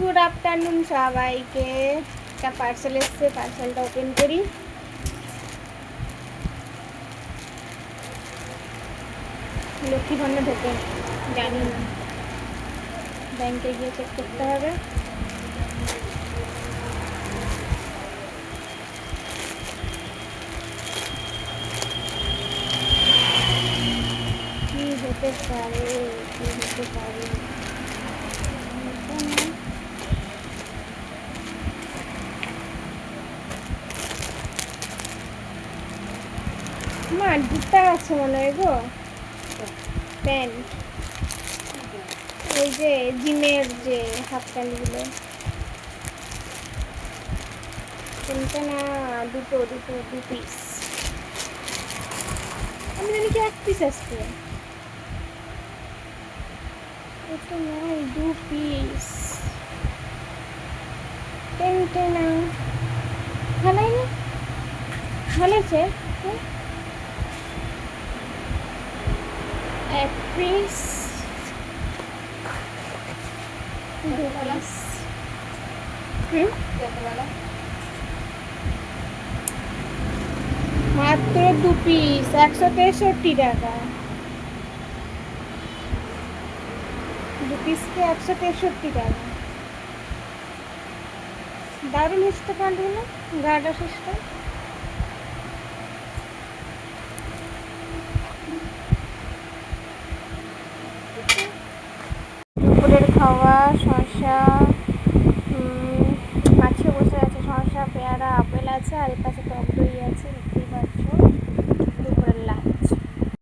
Good afternoon সবাইকে। একটা parcel এসছে, পার্সেলটা ওপেন করি। লক্ষ্মী ভান্ডার ঢোকে জানি না, ব্যাংকে গিয়ে চেক করতে হবে। কি হতে পারে, কি হতে পারে? মা জুতা আছে মনে হয় গো, প্যান্ট, ওই যে জিমের যে হাফ প্যান্টগুলো। তিনটে না দুটো, দু পিস। আমি জানি কি এক পিস আসছে, এটা নয়, 2 পিস। তিনটে না, ভালোই না, ভালো আছে। এক পিস, 2 পিস। মাত্র 2 পিস, 163 টাকা। 2 পিসকে 163 টাকা। দারুণ হচ্ছে প্যান্টগুলো, গার্ডার সিস্টেম।